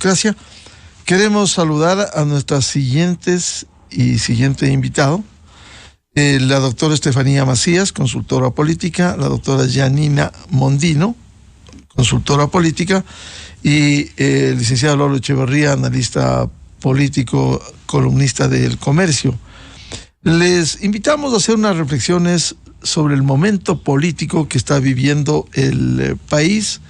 democracia. Queremos saludar a nuestras siguiente invitado, la doctora Estefanía Macías, consultora política, la doctora Yanina Mondino, consultora política, y el licenciado Lolo Echeverría, analista político, columnista del Comercio. Les invitamos a hacer unas reflexiones sobre el momento político que está viviendo el país.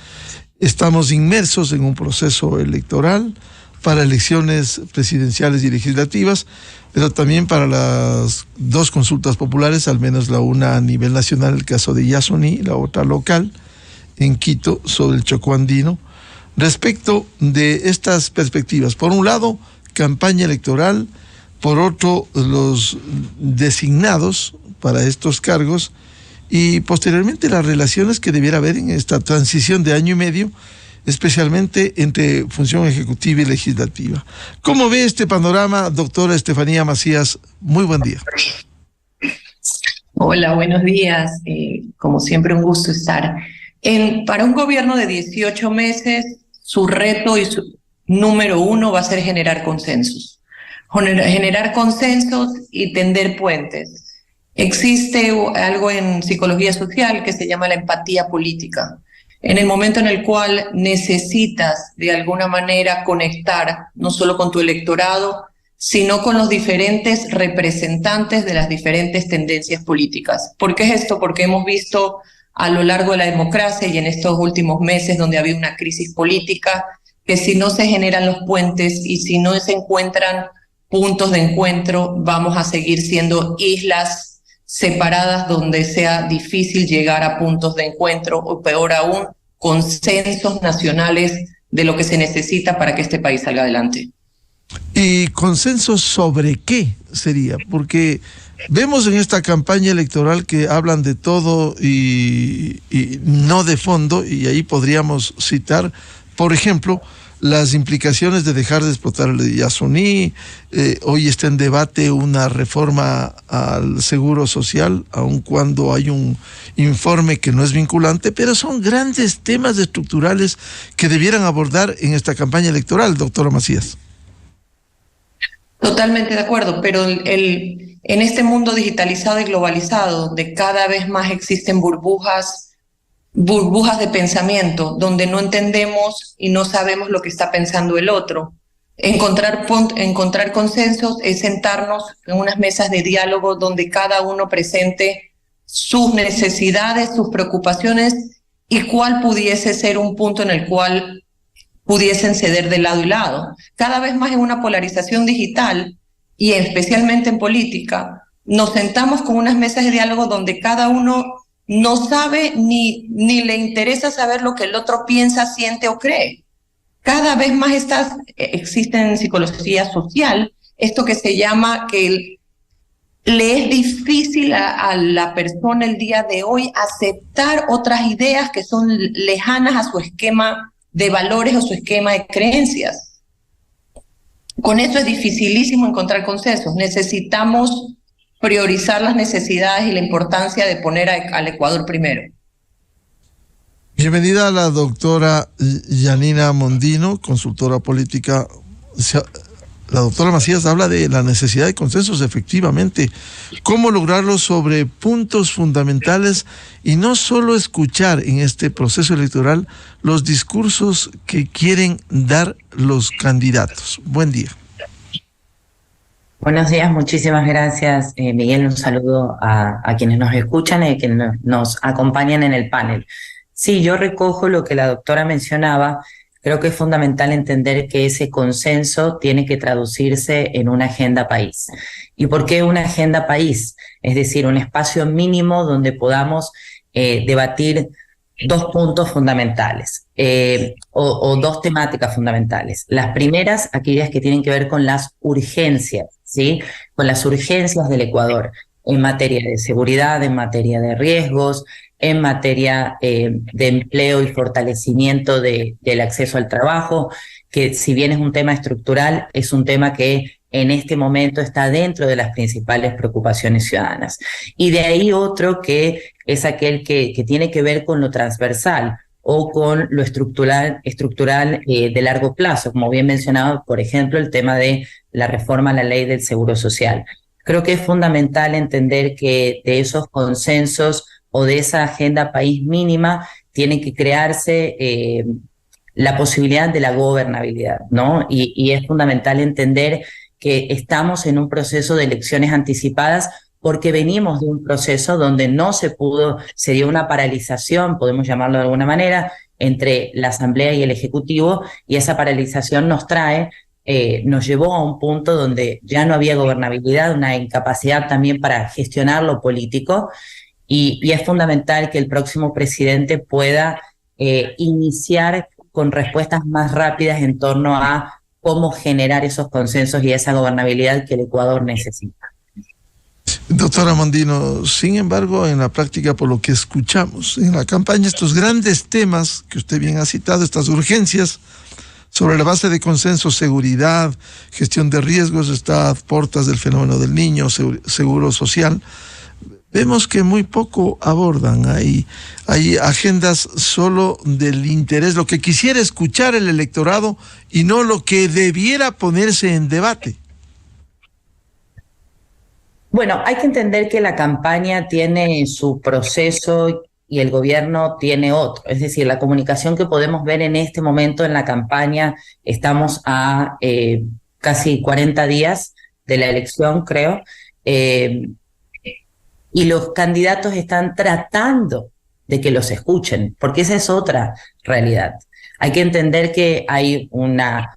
Estamos inmersos en un proceso electoral para elecciones presidenciales y legislativas, pero también para las dos consultas populares, al menos la una a nivel nacional, el caso de Yasuní, la otra local, en Quito, sobre el Chocó andino. Respecto de estas perspectivas, por un lado, campaña electoral, por otro, los designados para estos cargos, y posteriormente las relaciones que debiera haber en esta transición de año y medio, especialmente entre función ejecutiva y legislativa. ¿Cómo ve este panorama, doctora Estefanía Macías? Muy buen día. Hola, buenos días. Como siempre, un gusto estar. Para un gobierno de 18 meses, su reto y su número uno va a ser generar consensos. Generar consensos y tender puentes. Existe algo en psicología social que se llama la empatía política. En el momento en el cual necesitas de alguna manera conectar no solo con tu electorado, sino con los diferentes representantes de las diferentes tendencias políticas. ¿Por qué es esto? Porque hemos visto a lo largo de la democracia y en estos últimos meses donde ha habido una crisis política, que si no se generan los puentes y si no se encuentran puntos de encuentro, vamos a seguir siendo islas separadas donde sea difícil llegar a puntos de encuentro o peor aún, consensos nacionales de lo que se necesita para que este país salga adelante. ¿Y consensos sobre qué sería? Porque vemos en esta campaña electoral que hablan de todo y no de fondo, y ahí podríamos citar, por ejemplo, las implicaciones de dejar de explotar el Yasuní. Hoy está en debate una reforma al seguro social, aun cuando hay un informe que no es vinculante, pero son grandes temas estructurales que debieran abordar en esta campaña electoral, doctora Macías. Totalmente de acuerdo, pero en este mundo digitalizado y globalizado, donde cada vez más existen burbujas de pensamiento, donde no entendemos y no sabemos lo que está pensando el otro. Encontrar consensos es sentarnos en unas mesas de diálogo donde cada uno presente sus necesidades, sus preocupaciones y cuál pudiese ser un punto en el cual pudiesen ceder de lado y lado. Cada vez más en una polarización digital y especialmente en política, nos sentamos con unas mesas de diálogo donde cada uno no sabe ni le interesa saber lo que el otro piensa, siente o cree. Cada vez más existe en psicología social esto que se llama que le es difícil a la persona el día de hoy aceptar otras ideas que son lejanas a su esquema de valores o su esquema de creencias. Con eso es dificilísimo encontrar consensos. Necesitamos priorizar las necesidades y la importancia de poner al Ecuador primero. Bienvenida a la doctora Yanina Mondino, consultora política. La doctora Macías habla de la necesidad de consensos, efectivamente. ¿Cómo lograrlo sobre puntos fundamentales y no solo escuchar en este proceso electoral los discursos que quieren dar los candidatos? Buen día. Buenos días, muchísimas gracias, Miguel. Un saludo a quienes nos escuchan y a quienes nos acompañan en el panel. Sí, yo recojo lo que la doctora mencionaba. Creo que es fundamental entender que ese consenso tiene que traducirse en una agenda país. ¿Y por qué una agenda país? Es decir, un espacio mínimo donde podamos debatir dos puntos fundamentales o dos temáticas fundamentales. Las primeras, aquellas que tienen que ver con las urgencias, ¿sí? Con las urgencias del Ecuador en materia de seguridad, en materia de riesgos, en materia de empleo y fortalecimiento del acceso al trabajo, que si bien es un tema estructural, es un tema que en este momento está dentro de las principales preocupaciones ciudadanas. Y de ahí otro que es aquel que tiene que ver con lo transversal, o con lo estructural de largo plazo, como bien mencionaba, por ejemplo, el tema de la reforma a la ley del Seguro Social. Creo que es fundamental entender que de esos consensos o de esa agenda país mínima tiene que crearse la posibilidad de la gobernabilidad, ¿no? Y es fundamental entender que estamos en un proceso de elecciones anticipadas porque venimos de un proceso donde no se pudo, se dio una paralización, podemos llamarlo de alguna manera, entre la Asamblea y el Ejecutivo, y esa paralización nos llevó a un punto donde ya no había gobernabilidad, una incapacidad también para gestionar lo político, y es fundamental que el próximo presidente pueda iniciar con respuestas más rápidas en torno a cómo generar esos consensos y esa gobernabilidad que el Ecuador necesita. Doctora Mondino, sin embargo, en la práctica, por lo que escuchamos en la campaña, estos grandes temas que usted bien ha citado, estas urgencias, sobre la base de consenso, seguridad, gestión de riesgos, está a puertas del fenómeno del niño, seguro social, vemos que muy poco abordan. Hay agendas solo del interés, lo que quisiera escuchar el electorado y no lo que debiera ponerse en debate. Bueno, hay que entender que la campaña tiene su proceso y el gobierno tiene otro. Es decir, la comunicación que podemos ver en este momento en la campaña, estamos a casi 40 días de la elección, creo, y los candidatos están tratando de que los escuchen, porque esa es otra realidad. Hay que entender que hay una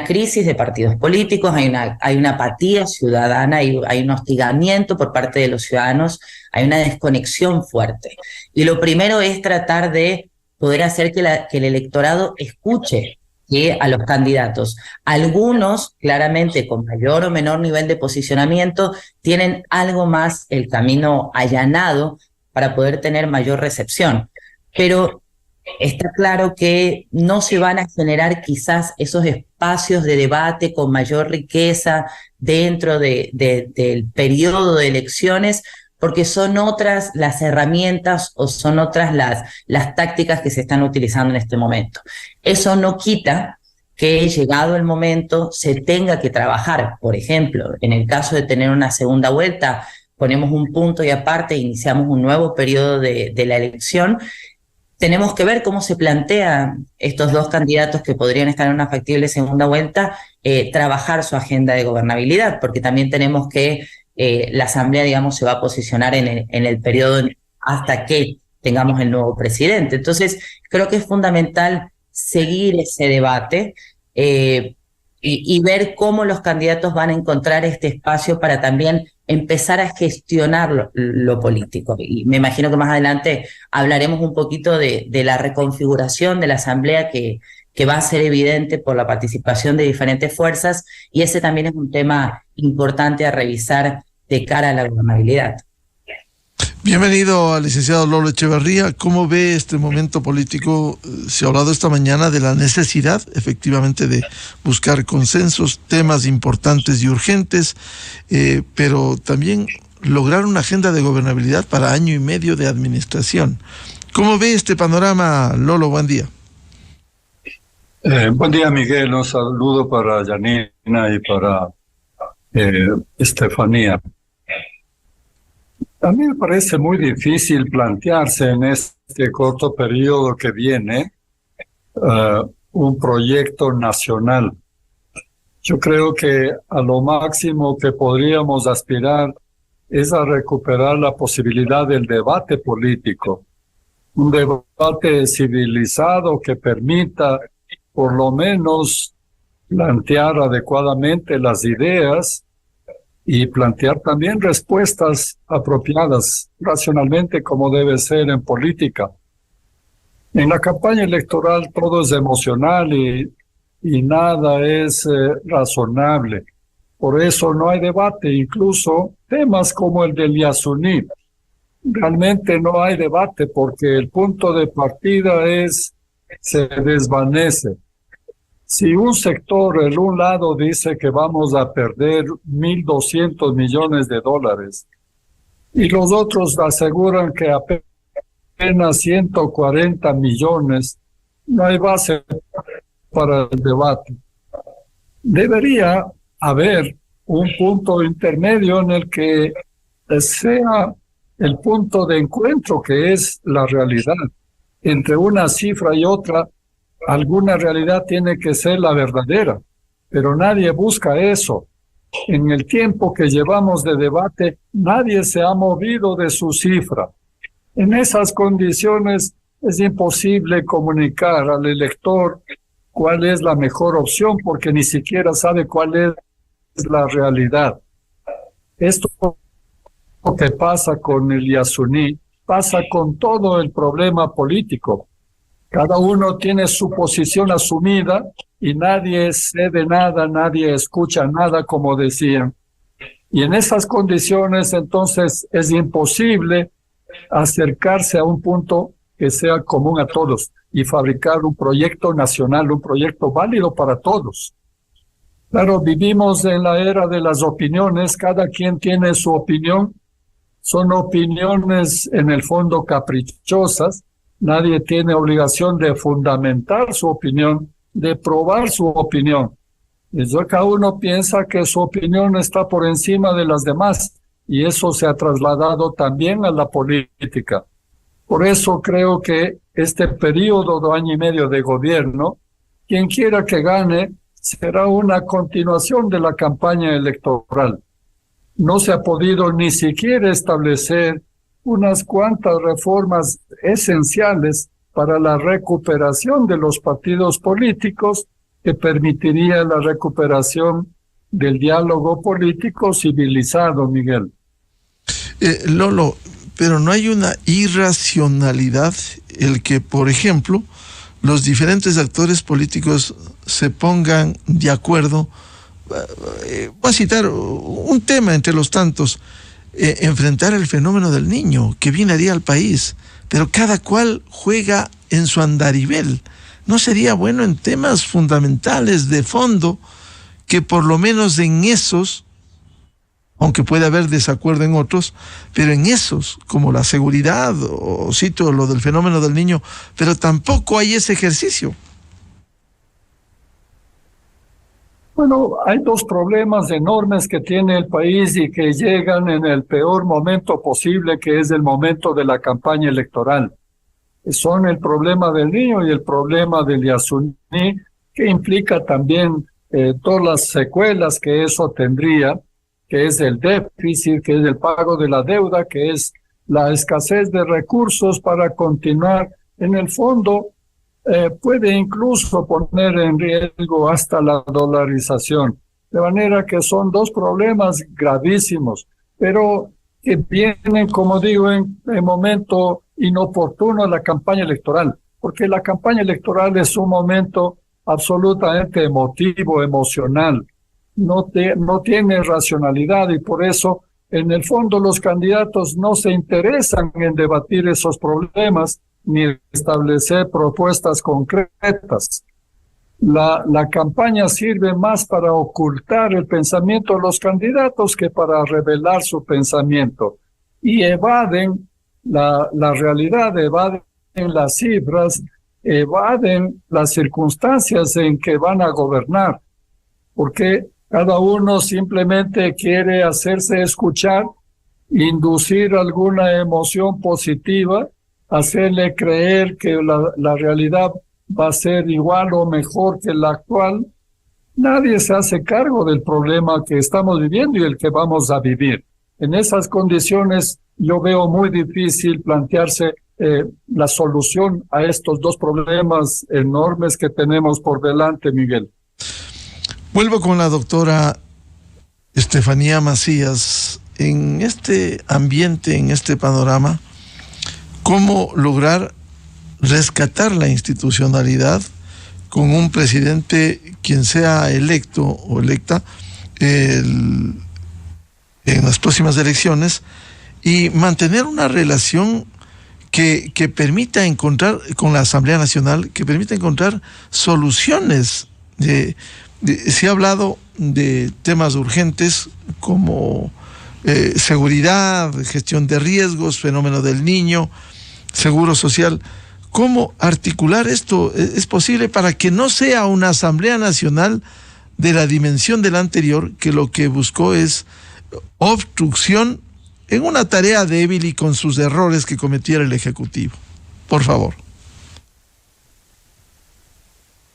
crisis de partidos políticos, hay una apatía ciudadana, hay un hostigamiento por parte de los ciudadanos, hay una desconexión fuerte. Y lo primero es tratar de poder hacer que el electorado escuche a los candidatos. Algunos, claramente, con mayor o menor nivel de posicionamiento, tienen algo más el camino allanado para poder tener mayor recepción. Pero está claro que no se van a generar quizás esos espacios de debate con mayor riqueza dentro del periodo de elecciones, porque son otras las herramientas o son otras las tácticas que se están utilizando en este momento. Eso no quita que, llegado el momento, se tenga que trabajar. Por ejemplo, en el caso de tener una segunda vuelta, ponemos un punto y aparte, iniciamos un nuevo periodo de la elección. Tenemos que ver cómo se plantean estos dos candidatos que podrían estar en una factible segunda vuelta, trabajar su agenda de gobernabilidad, porque también tenemos que la Asamblea, digamos, se va a posicionar en el periodo hasta que tengamos el nuevo presidente. Entonces, creo que es fundamental seguir ese debate y ver cómo los candidatos van a encontrar este espacio para también empezar a gestionar lo político. Y me imagino que más adelante hablaremos un poquito de la reconfiguración de la Asamblea que va a ser evidente por la participación de diferentes fuerzas, y ese también es un tema importante a revisar de cara a la gobernabilidad. Bienvenido al licenciado Lolo Echeverría. ¿Cómo ve este momento político? Se ha hablado esta mañana de la necesidad, efectivamente, de buscar consensos, temas importantes y urgentes, pero también lograr una agenda de gobernabilidad para año y medio de administración. ¿Cómo ve este panorama, Lolo? Buen día. Buen día, Miguel. Un saludo para Janina y para Estefanía. A mí me parece muy difícil plantearse en este corto periodo que viene un proyecto nacional. Yo creo que a lo máximo que podríamos aspirar es a recuperar la posibilidad del debate político, un debate civilizado que permita por lo menos plantear adecuadamente las ideas y plantear también respuestas apropiadas racionalmente, como debe ser en política. En la campaña electoral todo es emocional y nada es razonable. Por eso no hay debate, incluso temas como el del Yasuní. Realmente no hay debate porque el punto de partida se desvanece. Si un sector, en un lado, dice que vamos a perder 1.200 millones de dólares y los otros aseguran que apenas apenas 140 millones, no hay base para el debate. Debería haber un punto intermedio en el que sea el punto de encuentro, que es la realidad. Entre una cifra y otra, alguna realidad tiene que ser la verdadera, pero nadie busca eso. En el tiempo que llevamos de debate, nadie se ha movido de su cifra. En esas condiciones es imposible comunicar al elector cuál es la mejor opción, porque ni siquiera sabe cuál es la realidad. Esto que pasa con el Yasuní pasa con todo el problema político. Cada uno tiene su posición asumida y nadie cede nada, nadie escucha nada, como decían. Y en esas condiciones, entonces, es imposible acercarse a un punto que sea común a todos y fabricar un proyecto nacional, un proyecto válido para todos. Claro, vivimos en la era de las opiniones, cada quien tiene su opinión. Son opiniones en el fondo caprichosas. Nadie tiene obligación de fundamentar su opinión, de probar su opinión. Eso cada uno piensa que su opinión está por encima de las demás, y eso se ha trasladado también a la política. Por eso creo que este periodo de año y medio de gobierno, quien quiera que gane, será una continuación de la campaña electoral. No se ha podido ni siquiera establecer unas cuantas reformas esenciales para la recuperación de los partidos políticos, que permitiría la recuperación del diálogo político civilizado, Miguel. Lolo, pero no hay una irracionalidad el que, por ejemplo, los diferentes actores políticos se pongan de acuerdo. Voy a citar un tema entre los tantos: enfrentar el fenómeno del niño que bien haría al país, pero cada cual juega en su andarivel. ¿No sería bueno en temas fundamentales de fondo que por lo menos en esos, aunque puede haber desacuerdo en otros, pero en esos, como la seguridad, o cito lo del fenómeno del niño, pero tampoco hay ese ejercicio? Bueno, hay dos problemas enormes que tiene el país y que llegan en el peor momento posible, que es el momento de la campaña electoral. Son el problema del niño y el problema del Yasuní, que implica también todas las secuelas que eso tendría, que es el déficit, que es el pago de la deuda, que es la escasez de recursos para continuar. En el fondo, puede incluso poner en riesgo hasta la dolarización. De manera que son dos problemas gravísimos, pero que vienen, como digo, en momento inoportuno a la campaña electoral, porque la campaña electoral es un momento absolutamente emotivo, emocional. No tiene racionalidad, y por eso, en el fondo, los candidatos no se interesan en debatir esos problemas ni establecer propuestas concretas. La campaña sirve más para ocultar el pensamiento de los candidatos que para revelar su pensamiento, y evaden la realidad, evaden las cifras, evaden las circunstancias en que van a gobernar, porque cada uno simplemente quiere hacerse escuchar, inducir alguna emoción positiva, hacerle creer que la realidad va a ser igual o mejor que la actual. Nadie se hace cargo del problema que estamos viviendo y el que vamos a vivir. En esas condiciones yo veo muy difícil plantearse la solución a estos dos problemas enormes que tenemos por delante, Miguel. Vuelvo con la doctora Estefanía Macías. En este ambiente, en este panorama, ¿cómo lograr rescatar la institucionalidad con un presidente, quien sea electo o electa en las próximas elecciones, y mantener una relación que permita encontrar, con la Asamblea Nacional, que permita encontrar soluciones? Se ha hablado de temas urgentes como seguridad, gestión de riesgos, fenómeno del niño, Seguro Social. ¿Cómo articular esto? ¿Es posible para que no sea una Asamblea Nacional de la dimensión de la anterior, que lo que buscó es obstrucción en una tarea débil y con sus errores que cometiera el Ejecutivo? Por favor.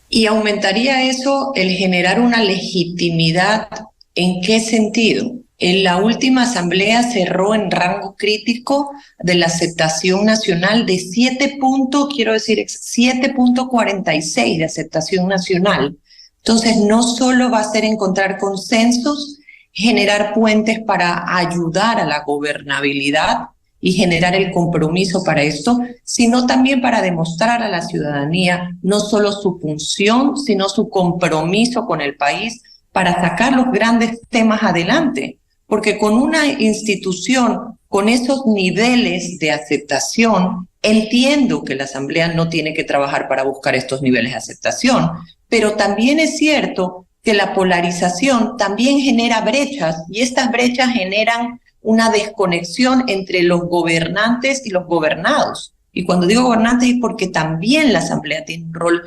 Y aumentaría eso el generar una legitimidad. ¿En qué sentido? En la última asamblea cerró en rango crítico de la aceptación nacional de 7.46 de aceptación nacional. Entonces, no solo va a ser encontrar consensos, generar puentes para ayudar a la gobernabilidad y generar el compromiso para esto, sino también para demostrar a la ciudadanía no solo su función, sino su compromiso con el país para sacar los grandes temas adelante. Porque con una institución con esos niveles de aceptación, entiendo que la Asamblea no tiene que trabajar para buscar estos niveles de aceptación, pero también es cierto que la polarización también genera brechas, y estas brechas generan una desconexión entre los gobernantes y los gobernados. Y cuando digo gobernantes es porque también la Asamblea tiene un rol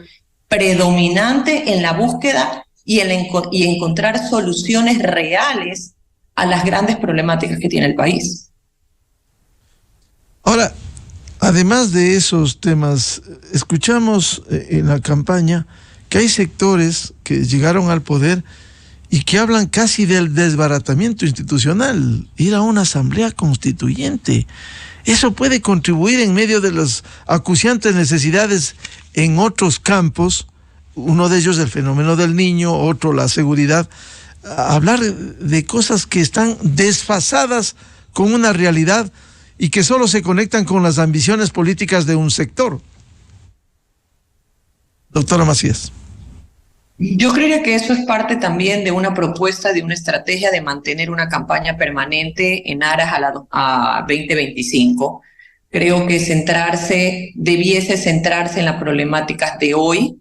predominante en la búsqueda y encontrar soluciones reales a las grandes problemáticas que tiene el país. Ahora, además de esos temas, escuchamos en la campaña que hay sectores que llegaron al poder y que hablan casi del desbaratamiento institucional, ir a una asamblea constituyente. Eso puede contribuir en medio de las acuciantes necesidades en otros campos, uno de ellos el fenómeno del niño, otro la seguridad, a hablar de cosas que están desfasadas con una realidad y que solo se conectan con las ambiciones políticas de un sector. Doctora Macías. Yo creería que eso es parte también de una propuesta, de una estrategia de mantener una campaña permanente en aras a 2025. Creo que debiese centrarse en las problemáticas de hoy,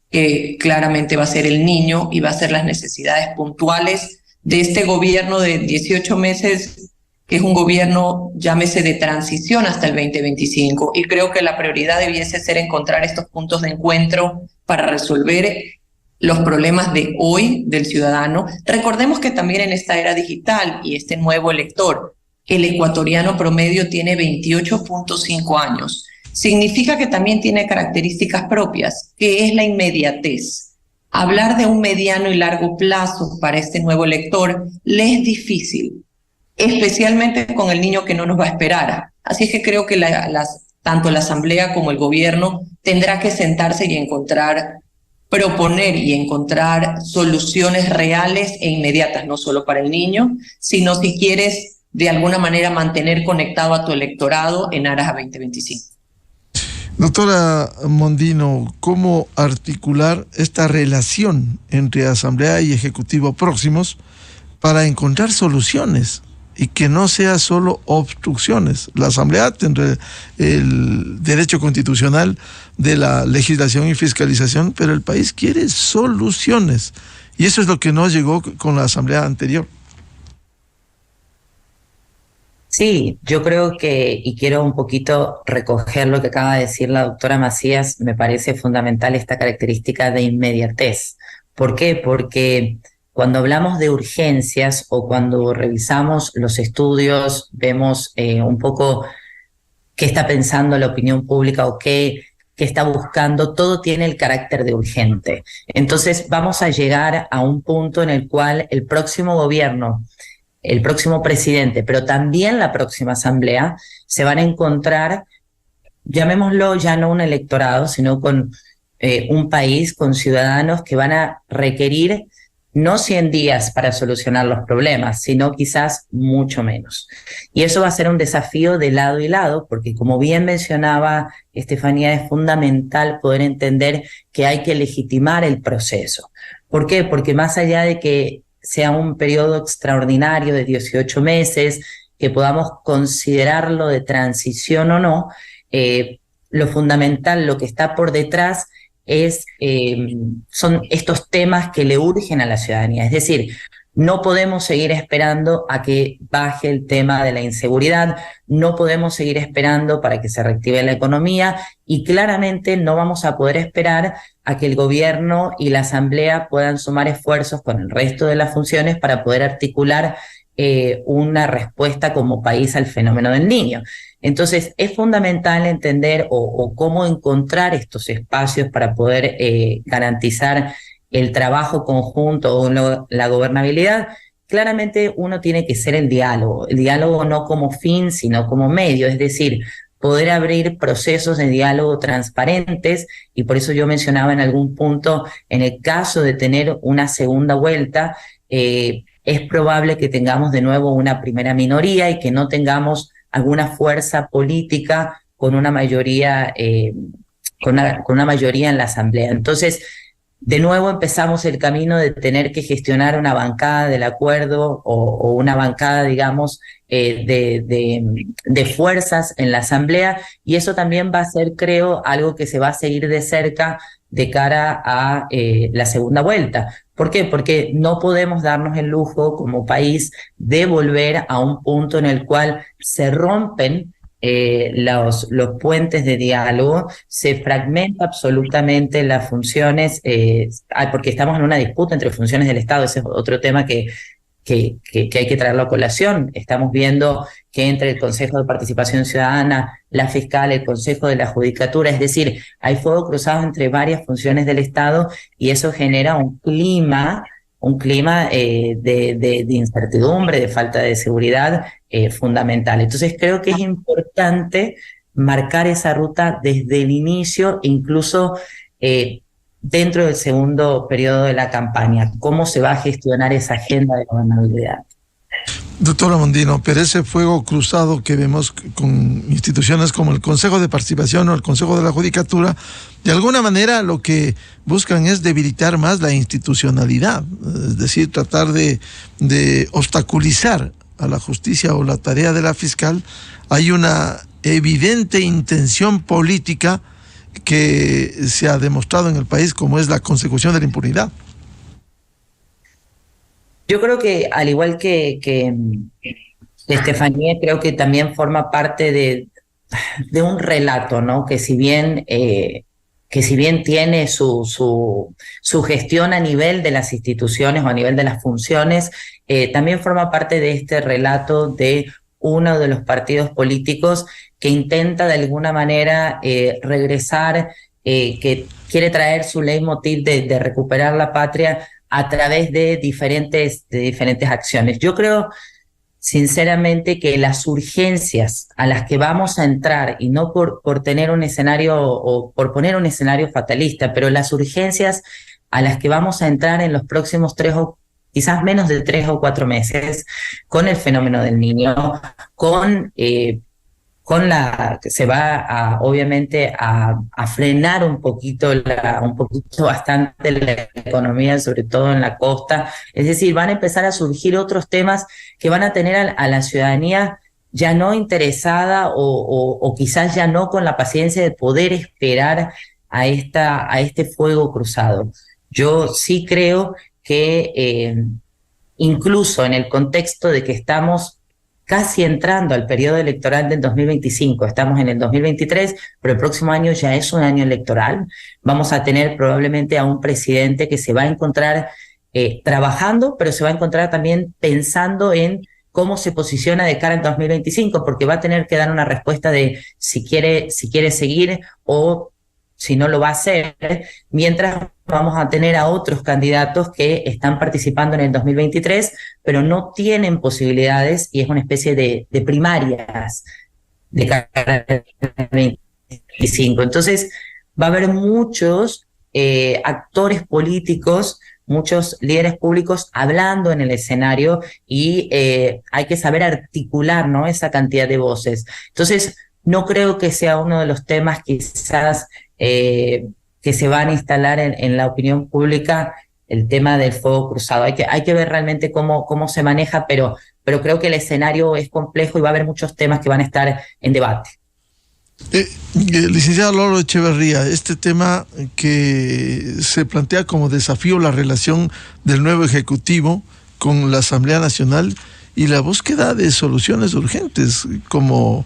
que claramente va a ser el niño y va a ser las necesidades puntuales de este gobierno de 18 meses, que es un gobierno, llámese, de transición hasta el 2025. Y creo que la prioridad debiese ser encontrar estos puntos de encuentro para resolver los problemas de hoy del ciudadano. Recordemos que también en esta era digital y este nuevo elector, el ecuatoriano promedio tiene 28.5 años. Significa que también tiene características propias, que es la inmediatez. Hablar de un mediano y largo plazo para este nuevo elector le es difícil, especialmente con el niño que no nos va a esperar. Así es que creo que tanto la Asamblea como el gobierno tendrá que sentarse y proponer y encontrar soluciones reales e inmediatas, no solo para el niño, sino si quieres de alguna manera mantener conectado a tu electorado en aras a 2025. Doctora Mondino, ¿cómo articular esta relación entre Asamblea y Ejecutivo próximos para encontrar soluciones y que no sea solo obstrucciones? La Asamblea tendrá el derecho constitucional de la legislación y fiscalización, pero el país quiere soluciones. Y eso es lo que no llegó con la Asamblea anterior. Sí, yo creo que, y quiero un poquito recoger lo que acaba de decir la doctora Macías, me parece fundamental esta característica de inmediatez. ¿Por qué? Porque cuando hablamos de urgencias o cuando revisamos los estudios, vemos un poco qué está pensando la opinión pública o qué está buscando, todo tiene el carácter de urgente. Entonces vamos a llegar a un punto en el cual el próximo gobierno, el próximo presidente, pero también la próxima asamblea, se van a encontrar, llamémoslo ya no un electorado, sino con un país, con ciudadanos que van a requerir no 100 días para solucionar los problemas, sino quizás mucho menos. Y eso va a ser un desafío de lado y lado, porque como bien mencionaba Estefanía, es fundamental poder entender que hay que legitimar el proceso. ¿Por qué? Porque más allá de que sea un periodo extraordinario de 18 meses, que podamos considerarlo de transición o no, lo fundamental, lo que está por detrás son estos temas que le urgen a la ciudadanía. Es decir, No podemos seguir esperando a que baje el tema de la inseguridad, no podemos seguir esperando para que se reactive la economía y claramente no vamos a poder esperar a que el gobierno y la asamblea puedan sumar esfuerzos con el resto de las funciones para poder articular una respuesta como país al fenómeno del niño. Entonces es fundamental entender o cómo encontrar estos espacios para poder garantizar el trabajo conjunto o la gobernabilidad. Claramente uno tiene que ser el diálogo no como fin, sino como medio, es decir, poder abrir procesos de diálogo transparentes, y por eso yo mencionaba en algún punto, en el caso de tener una segunda vuelta, es probable que tengamos de nuevo una primera minoría y que no tengamos alguna fuerza política con una mayoría, con una mayoría en la asamblea. Entonces, de nuevo empezamos el camino de tener que gestionar una bancada del acuerdo o una bancada, digamos, de fuerzas en la asamblea, y eso también va a ser, creo, algo que se va a seguir de cerca de cara a la segunda vuelta. ¿Por qué? Porque no podemos darnos el lujo como país de volver a un punto en el cual se rompen los puentes de diálogo, se fragmenta absolutamente las funciones, porque estamos en una disputa entre funciones del Estado. Ese es otro tema que hay que traerlo a colación. Estamos viendo que entre el Consejo de Participación Ciudadana, la Fiscal, el Consejo de la Judicatura, es decir, hay fuego cruzado entre varias funciones del Estado, y eso genera un clima de incertidumbre, de falta de seguridad fundamental. Entonces creo que es importante marcar esa ruta desde el inicio, incluso dentro del segundo periodo de la campaña, cómo se va a gestionar esa agenda de gobernabilidad. Doctora Mondino, pero ese fuego cruzado que vemos con instituciones como el Consejo de Participación o el Consejo de la Judicatura, de alguna manera lo que buscan es debilitar más la institucionalidad, es decir, tratar de obstaculizar a la justicia o la tarea de la fiscal. Hay una evidente intención política que se ha demostrado en el país, como es la consecución de la impunidad. Yo creo que, al igual que Estefanía, creo que también forma parte de un relato, ¿no? Que si bien tiene su gestión a nivel de las instituciones o a nivel de las funciones, también forma parte de este relato de uno de los partidos políticos que intenta de alguna manera regresar, que quiere traer su leitmotiv de recuperar la patria a través de diferentes acciones. Yo creo sinceramente que las urgencias a las que vamos a entrar, y no por tener un escenario o por poner un escenario fatalista, pero las urgencias a las que vamos a entrar en los próximos 3 o quizás menos de 3 o 4 meses con el fenómeno del niño, se va obviamente a frenar un poquito bastante la economía, sobre todo en la costa. Es decir, van a empezar a surgir otros temas que van a tener a la ciudadanía ya no interesada o quizás ya no con la paciencia de poder esperar a este fuego cruzado. Yo sí creo que incluso en el contexto de que estamos casi entrando al periodo electoral del 2025, estamos en el 2023, pero el próximo año ya es un año electoral. Vamos a tener probablemente a un presidente que se va a encontrar trabajando, pero se va a encontrar también pensando en cómo se posiciona de cara al 2025, porque va a tener que dar una respuesta de si quiere seguir o si no lo va a hacer, mientras vamos a tener a otros candidatos que están participando en el 2023, pero no tienen posibilidades, y es una especie de primarias de cara al 2025. Entonces va a haber muchos actores políticos, muchos líderes públicos hablando en el escenario, y hay que saber articular, ¿no?, esa cantidad de voces. Entonces no creo que sea uno de los temas quizás que se van a instalar en la opinión pública, el tema del fuego cruzado. Hay que ver realmente cómo se maneja, pero creo que el escenario es complejo y va a haber muchos temas que van a estar en debate. Licenciado Lolo Echeverría, este tema que se plantea como desafío, la relación del nuevo Ejecutivo con la Asamblea Nacional y la búsqueda de soluciones urgentes. Como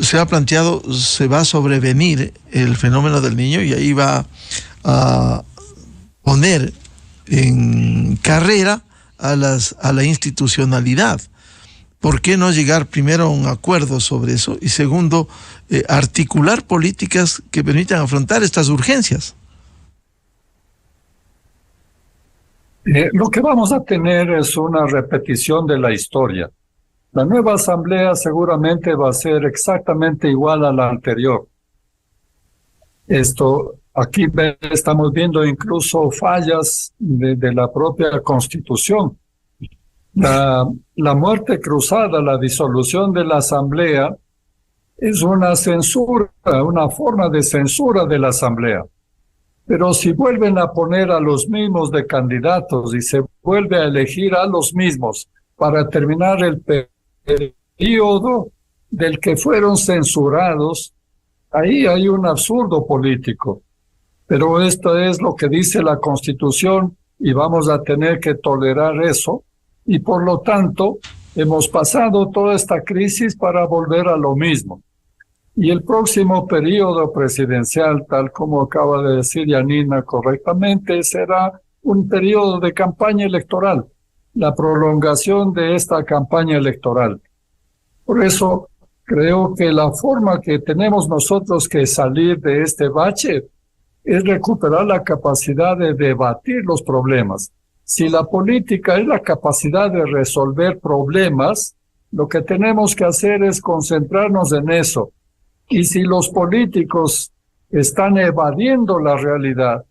se ha planteado, se va a sobrevenir el fenómeno del Niño y ahí va a poner en carrera a la institucionalidad. ¿Por qué no llegar primero a un acuerdo sobre eso? Y segundo, articular políticas que permitan afrontar estas urgencias. Lo que vamos a tener es una repetición de la historia. La nueva asamblea seguramente va a ser exactamente igual a la anterior. Aquí estamos viendo incluso fallas de la propia Constitución. La muerte cruzada, la disolución de la asamblea, es una censura, una forma de censura de la asamblea. Pero si vuelven a poner a los mismos de candidatos y se vuelve a elegir a los mismos para terminar el periodo del que fueron censurados, ahí hay un absurdo político. Pero esto es lo que dice la Constitución y vamos a tener que tolerar eso. Y por lo tanto, hemos pasado toda esta crisis para volver a lo mismo. Y el próximo periodo presidencial, tal como acaba de decir Janina correctamente, será un periodo de campaña electoral, la prolongación de esta campaña electoral. Por eso creo que la forma que tenemos nosotros que salir de este bache es recuperar la capacidad de debatir los problemas. Si la política es la capacidad de resolver problemas, lo que tenemos que hacer es concentrarnos en eso. Y si los políticos están evadiendo la realidad,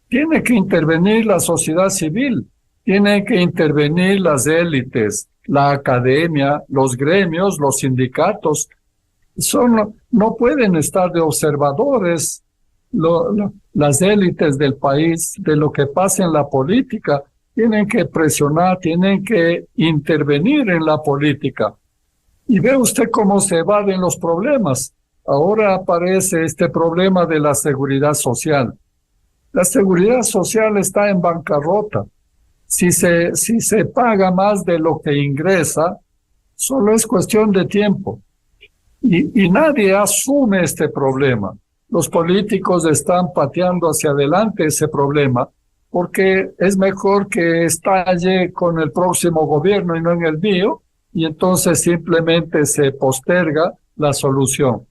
tiene que intervenir la sociedad civil, tiene que intervenir las élites, la academia, los gremios, los sindicatos. No pueden estar de observadores las élites del país de lo que pasa en la política. Tienen que presionar, tienen que intervenir en la política. Y ve usted cómo se evaden los problemas. Ahora aparece este problema de la seguridad social. La seguridad social está en bancarrota. Si se paga más de lo que ingresa, solo es cuestión de tiempo. Y nadie asume este problema. Los políticos están pateando hacia adelante ese problema porque es mejor que estalle con el próximo gobierno y no en el mío, y entonces simplemente se posterga la solución.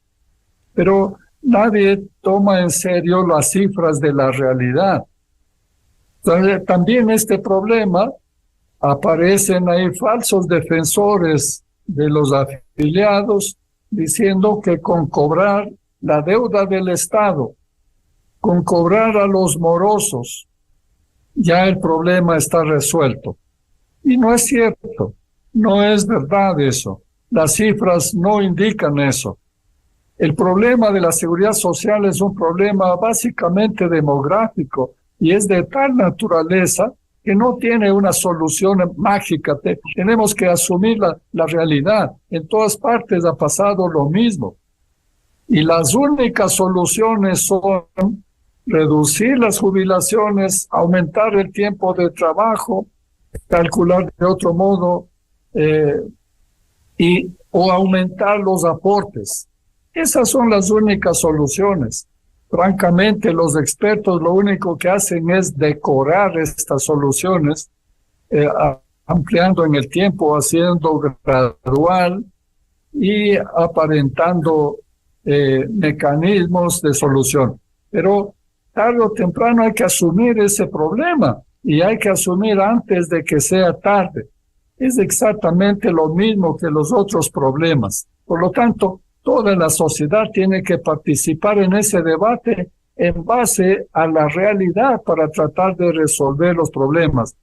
Pero nadie toma en serio las cifras de la realidad. Entonces, también este problema, aparecen ahí falsos defensores de los afiliados diciendo que con cobrar la deuda del Estado, con cobrar a los morosos, ya el problema está resuelto. Y no es cierto, no es verdad eso. Las cifras no indican eso. El problema de la seguridad social es un problema básicamente demográfico y es de tal naturaleza que no tiene una solución mágica. Tenemos que asumir la realidad. En todas partes ha pasado lo mismo. Y las únicas soluciones son reducir las jubilaciones, aumentar el tiempo de trabajo, calcular de otro modo, o aumentar los aportes. Esas son las únicas soluciones. Francamente, los expertos lo único que hacen es decorar estas soluciones, ampliando en el tiempo, haciendo gradual y aparentando mecanismos de solución. Pero tarde o temprano hay que asumir ese problema y hay que asumir antes de que sea tarde. Es exactamente lo mismo que los otros problemas. Por lo tanto, toda la sociedad tiene que participar en ese debate en base a la realidad para tratar de resolver los problemas.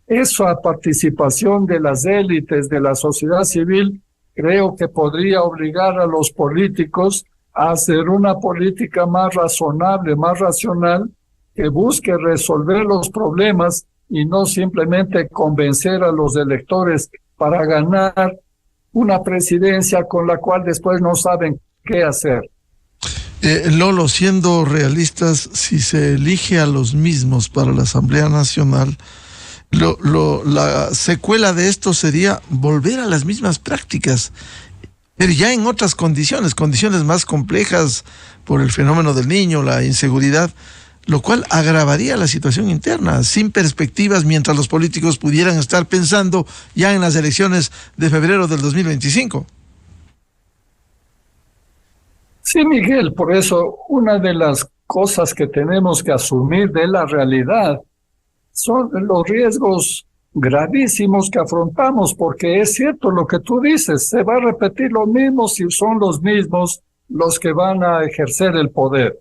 Esa participación de las élites, de la sociedad civil, creo que podría obligar a los políticos a hacer una política más razonable, más racional, que busque resolver los problemas y no simplemente convencer a los electores para ganar una presidencia con la cual después no saben qué hacer. Lolo, siendo realistas, si se elige a los mismos para la Asamblea Nacional, la secuela de esto sería volver a las mismas prácticas, pero ya en otras condiciones más complejas por el fenómeno del niño, la inseguridad, lo cual agravaría la situación interna, sin perspectivas, mientras los políticos pudieran estar pensando ya en las elecciones de febrero del 2025. Sí, Miguel, por eso una de las cosas que tenemos que asumir de la realidad son los riesgos gravísimos que afrontamos, porque es cierto lo que tú dices, se va a repetir lo mismo si son los mismos los que van a ejercer el poder.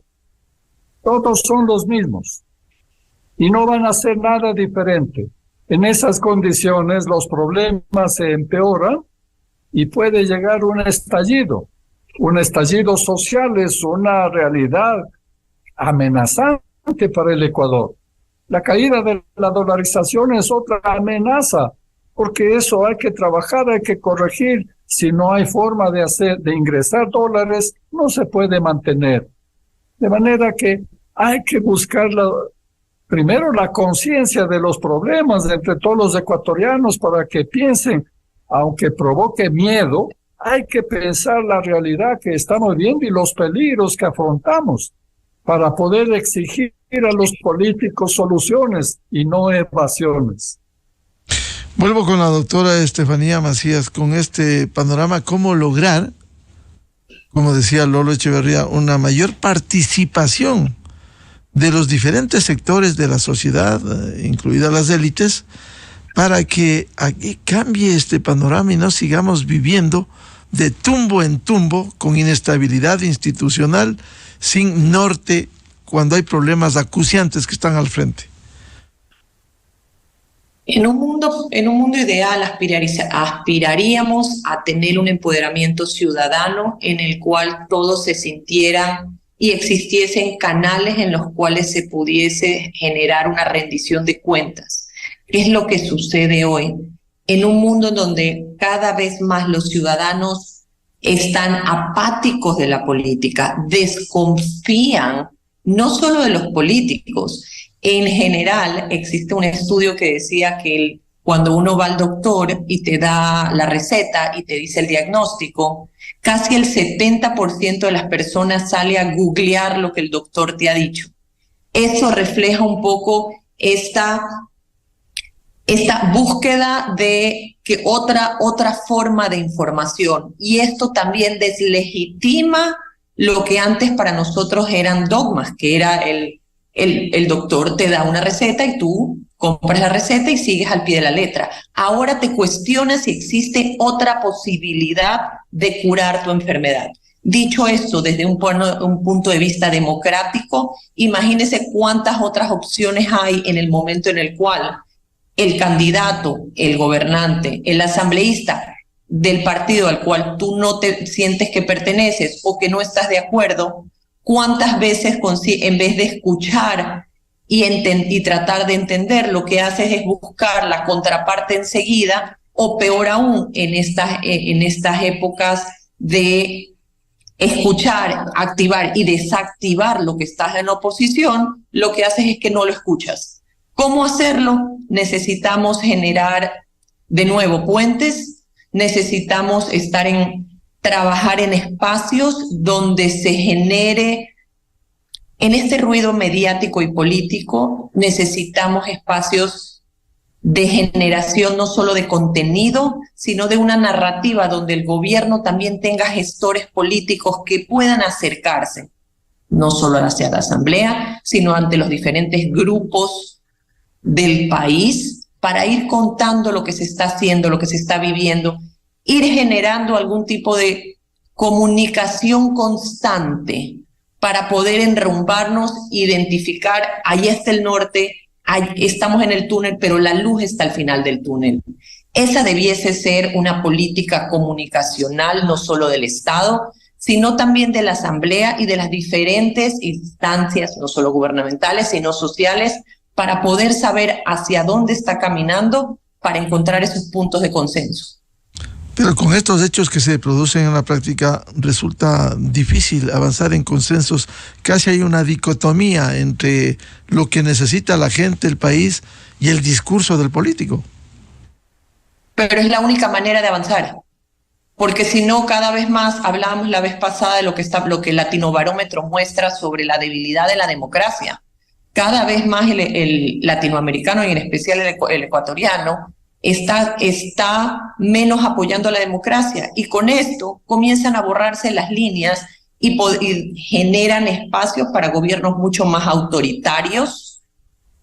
Todos son los mismos y no van a hacer nada diferente. En esas condiciones los problemas se empeoran y puede llegar un estallido. Un estallido social es una realidad amenazante para el Ecuador. La caída de la dolarización es otra amenaza, porque eso hay que trabajar, hay que corregir. Si no hay forma de ingresar dólares, no se puede mantener. De manera que hay que buscar primero la conciencia de los problemas entre todos los ecuatorianos para que piensen, aunque provoque miedo, hay que pensar la realidad que estamos viendo y los peligros que afrontamos para poder exigir a los políticos soluciones y no evasiones. Vuelvo con la doctora Estefanía Macías, con este panorama, cómo lograr, como decía Lolo Echeverría, una mayor participación de los diferentes sectores de la sociedad, incluidas las élites, para que aquí cambie este panorama y no sigamos viviendo de tumbo en tumbo con inestabilidad institucional, sin norte, cuando hay problemas acuciantes que están al frente. En un mundo ideal aspiraríamos a tener un empoderamiento ciudadano en el cual todos se sintieran y existiesen canales en los cuales se pudiese generar una rendición de cuentas. ¿Qué es lo que sucede hoy? En un mundo donde cada vez más los ciudadanos están apáticos de la política, desconfían no solo de los políticos. En general, existe un estudio que decía que cuando uno va al doctor y te da la receta y te dice el diagnóstico, casi el 70% de las personas sale a googlear lo que el doctor te ha dicho. Eso refleja un poco esta búsqueda de que otra forma de información. Y esto también deslegitima lo que antes para nosotros eran dogmas, que era el doctor te da una receta y tú compras la receta y sigues al pie de la letra. Ahora te cuestionas si existe otra posibilidad de curar tu enfermedad. Dicho esto, desde un punto de vista democrático, imagínese cuántas otras opciones hay en el momento en el cual el candidato, el gobernante, el asambleísta del partido al cual tú no te sientes que perteneces o que no estás de acuerdo, cuántas veces en vez de escuchar y tratar de entender, lo que haces es buscar la contraparte enseguida, o peor aún, en estas épocas de escuchar, activar y desactivar lo que estás en oposición, lo que haces es que no lo escuchas. ¿Cómo hacerlo? Necesitamos generar de nuevo puentes, necesitamos trabajar en espacios donde se genere, en este ruido mediático y político, necesitamos espacios de generación no solo de contenido, sino de una narrativa donde el gobierno también tenga gestores políticos que puedan acercarse, no solo hacia la asamblea, sino ante los diferentes grupos del país, para ir contando lo que se está haciendo, lo que se está viviendo, ir generando algún tipo de comunicación constante para poder enrumbarnos, identificar, ahí está el norte, estamos en el túnel, pero la luz está al final del túnel. Esa debiese ser una política comunicacional, no solo del Estado, sino también de la Asamblea y de las diferentes instancias, no solo gubernamentales, sino sociales, para poder saber hacia dónde está caminando, para encontrar esos puntos de consenso. Pero con estos hechos que se producen en la práctica resulta difícil avanzar en consensos. Casi hay una dicotomía entre lo que necesita la gente, el país, y el discurso del político. Pero es la única manera de avanzar. Porque si no, cada vez más hablábamos la vez pasada de lo que el Latinobarómetro muestra sobre la debilidad de la democracia. Cada vez más el latinoamericano y en especial el ecuatoriano está menos apoyando la democracia, y con esto comienzan a borrarse las líneas y generan espacios para gobiernos mucho más autoritarios,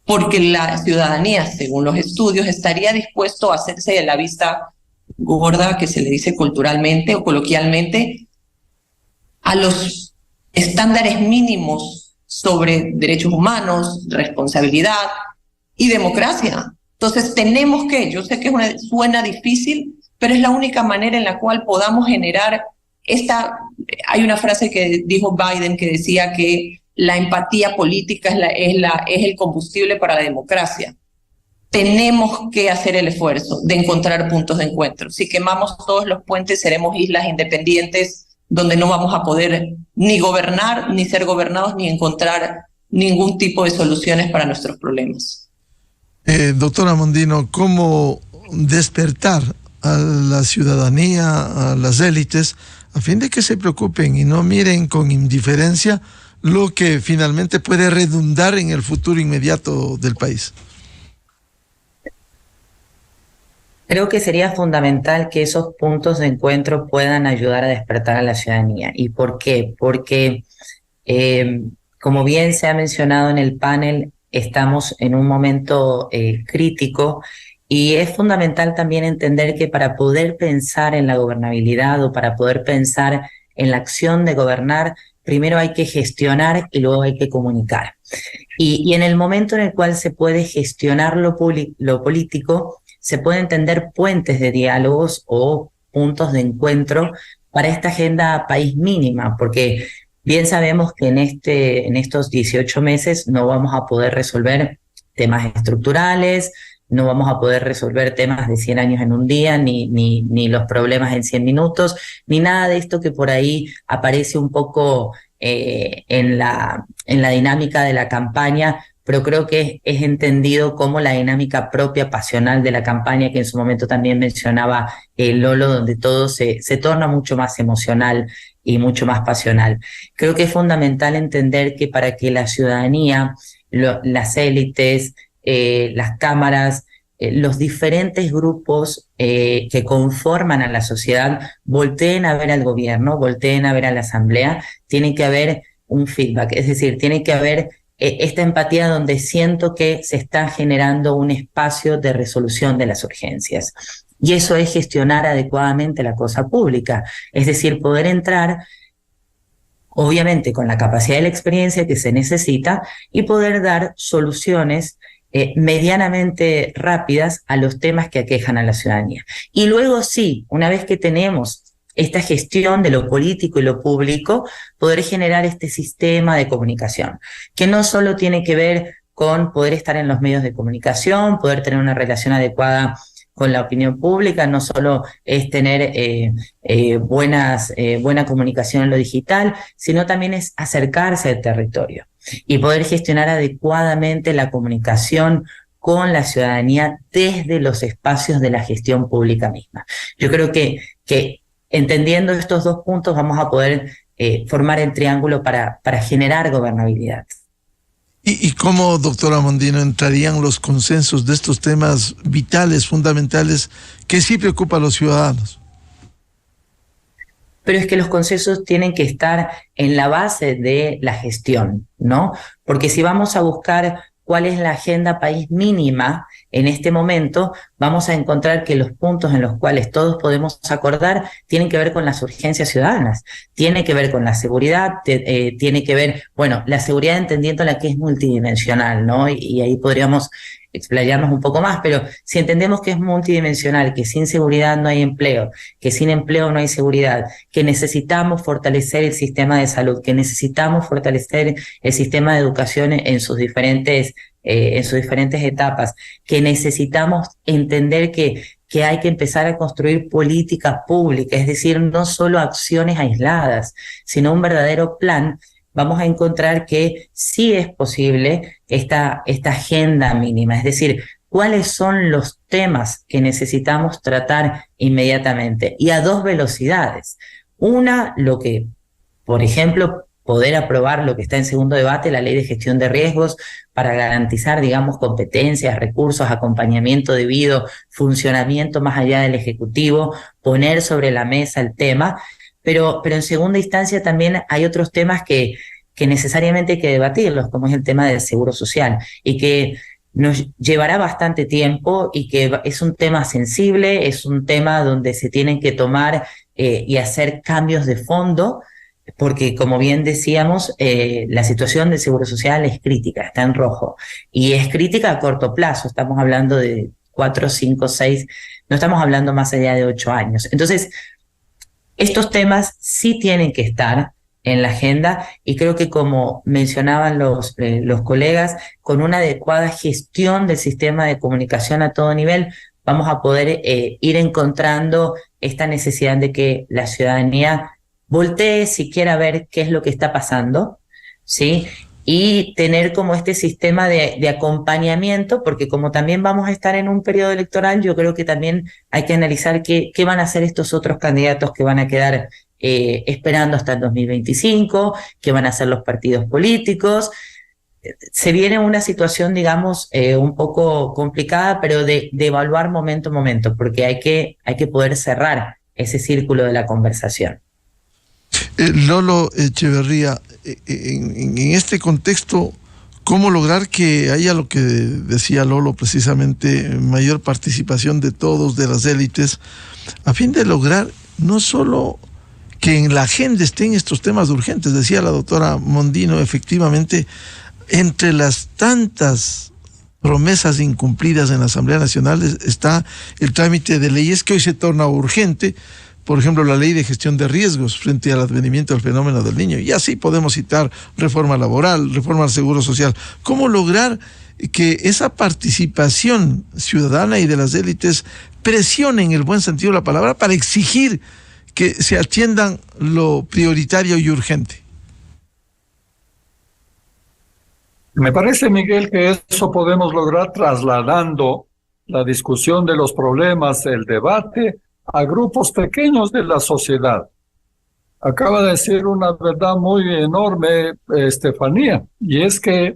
porque la ciudadanía, según los estudios, estaría dispuesto a hacerse de la vista gorda, que se le dice culturalmente o coloquialmente, a los estándares mínimos sobre derechos humanos, responsabilidad y democracia. Entonces tenemos que, yo sé que suena difícil, pero es la única manera en la cual podamos generar hay una frase que dijo Biden que decía que la empatía política es el combustible para la democracia. Tenemos que hacer el esfuerzo de encontrar puntos de encuentro. Si quemamos todos los puentes, seremos islas independientes donde no vamos a poder ni gobernar, ni ser gobernados, ni encontrar ningún tipo de soluciones para nuestros problemas. Doctora Mondino, ¿cómo despertar a la ciudadanía, a las élites, a fin de que se preocupen y no miren con indiferencia lo que finalmente puede redundar en el futuro inmediato del país? Creo que sería fundamental que esos puntos de encuentro puedan ayudar a despertar a la ciudadanía. ¿Y por qué? Porque, como bien se ha mencionado en el panel, estamos en un momento crítico, y es fundamental también entender que para poder pensar en la gobernabilidad o para poder pensar en la acción de gobernar, primero hay que gestionar y luego hay que comunicar. Y en el momento en el cual se puede gestionar lo político, se pueden tender puentes de diálogos o puntos de encuentro para esta agenda país mínima, porque bien sabemos que en estos 18 meses no vamos a poder resolver temas estructurales, no vamos a poder resolver temas de 100 años en un día, ni los problemas en 100 minutos, ni nada de esto que por ahí aparece un poco en la dinámica de la campaña, pero creo que es entendido como la dinámica propia pasional de la campaña, que en su momento también mencionaba Lolo, donde todo se torna mucho más emocional y mucho más pasional. Creo que es fundamental entender que para que la ciudadanía, las élites, las cámaras, los diferentes grupos que conforman a la sociedad volteen a ver al gobierno, volteen a ver a la asamblea, tiene que haber un feedback, es decir, tiene que haber esta empatía donde siento que se está generando un espacio de resolución de las urgencias. Y eso es gestionar adecuadamente la cosa pública, es decir, poder entrar, obviamente con la capacidad y la experiencia que se necesita, y poder dar soluciones medianamente rápidas a los temas que aquejan a la ciudadanía. Y luego sí, una vez que tenemos esta gestión de lo político y lo público, poder generar este sistema de comunicación, que no solo tiene que ver con poder estar en los medios de comunicación, poder tener una relación adecuada con la opinión pública, no solo es tener buena comunicación en lo digital, sino también es acercarse al territorio y poder gestionar adecuadamente la comunicación con la ciudadanía desde los espacios de la gestión pública misma. Yo creo que entendiendo estos dos puntos vamos a poder formar el triángulo para generar gobernabilidad. ¿Y cómo, doctora Mondino, entrarían los consensos de estos temas vitales, fundamentales, que sí preocupan a los ciudadanos? Pero es que los consensos tienen que estar en la base de la gestión, ¿no? Porque si vamos a buscar cuál es la agenda país mínima en este momento, vamos a encontrar que los puntos en los cuales todos podemos acordar tienen que ver con las urgencias ciudadanas, tiene que ver con la seguridad, tiene que ver, bueno, la seguridad entendiendo la que es multidimensional, ¿no? Y ahí podríamos explayarnos un poco más, pero si entendemos que es multidimensional, que sin seguridad no hay empleo, que sin empleo no hay seguridad, que necesitamos fortalecer el sistema de salud, que necesitamos fortalecer el sistema de educación en sus diferentes en sus diferentes etapas, que necesitamos entender que hay que empezar a construir políticas públicas, es decir, no solo acciones aisladas, sino un verdadero plan, vamos a encontrar que sí es posible esta agenda mínima, es decir, cuáles son los temas que necesitamos tratar inmediatamente y a dos velocidades. Una, lo que, por ejemplo, poder aprobar lo que está en segundo debate, la ley de gestión de riesgos, para garantizar, digamos, competencias, recursos, acompañamiento debido, funcionamiento más allá del Ejecutivo, poner sobre la mesa el tema, pero en segunda instancia también hay otros temas que necesariamente hay que debatirlos, como es el tema del seguro social, y que nos llevará bastante tiempo y que es un tema sensible, es un tema donde se tienen que tomar y hacer cambios de fondo, porque como bien decíamos, la situación del seguro social es crítica, está en rojo, y es crítica a corto plazo, estamos hablando de 4, 5, 6, no estamos hablando más allá de 8 años. Entonces, estos temas sí tienen que estar en la agenda y creo que, como mencionaban los colegas, con una adecuada gestión del sistema de comunicación a todo nivel vamos a poder ir encontrando esta necesidad de que la ciudadanía voltee siquiera a ver qué es lo que está pasando, ¿sí? Y tener como este sistema de acompañamiento, porque como también vamos a estar en un periodo electoral, yo creo que también hay que analizar qué van a hacer estos otros candidatos que van a quedar esperando hasta el 2025, qué van a hacer los partidos políticos. Se viene una situación, digamos, un poco complicada, pero de evaluar momento a momento, porque hay que poder cerrar ese círculo de la conversación. Lolo Echeverría, en este contexto, ¿cómo lograr que haya lo que decía Lolo precisamente, mayor participación de todos, de las élites, a fin de lograr no solo que en la agenda estén estos temas urgentes? Decía la doctora Mondino, efectivamente, entre las tantas promesas incumplidas en la Asamblea Nacional está el trámite de leyes que hoy se torna urgente. Por ejemplo, la ley de gestión de riesgos frente al advenimiento del fenómeno del Niño. Y así podemos citar reforma laboral, reforma al seguro social. ¿Cómo lograr que esa participación ciudadana y de las élites presione, en el buen sentido de la palabra, para exigir que se atiendan lo prioritario y urgente? Me parece, Miguel, que eso podemos lograr trasladando la discusión de los problemas, el debate, a grupos pequeños de la sociedad. Acaba de decir una verdad muy enorme, Estefanía, y es que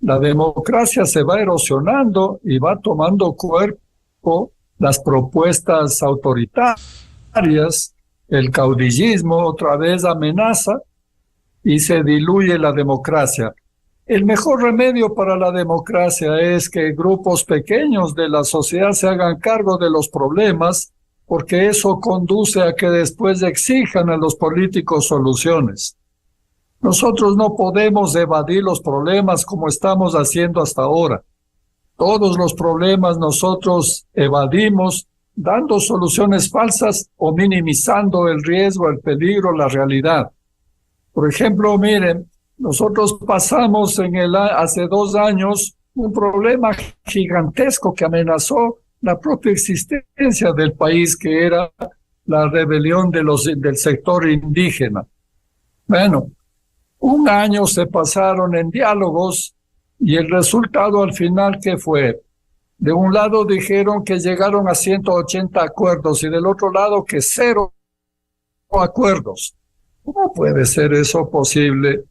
la democracia se va erosionando y va tomando cuerpo las propuestas autoritarias, el caudillismo otra vez amenaza y se diluye la democracia. El mejor remedio para la democracia es que grupos pequeños de la sociedad se hagan cargo de los problemas, porque eso conduce a que después exijan a los políticos soluciones. Nosotros no podemos evadir los problemas como estamos haciendo hasta ahora. Todos los problemas nosotros evadimos dando soluciones falsas o minimizando el riesgo, el peligro, la realidad. Por ejemplo, miren, nosotros pasamos hace 2 años un problema gigantesco que amenazó la propia existencia del país, que era la rebelión del sector indígena. Bueno, 1 año se pasaron en diálogos y el resultado al final, ¿qué fue? De un lado dijeron que llegaron a 180 acuerdos y del otro lado que 0 acuerdos. ¿Cómo puede ser eso posible?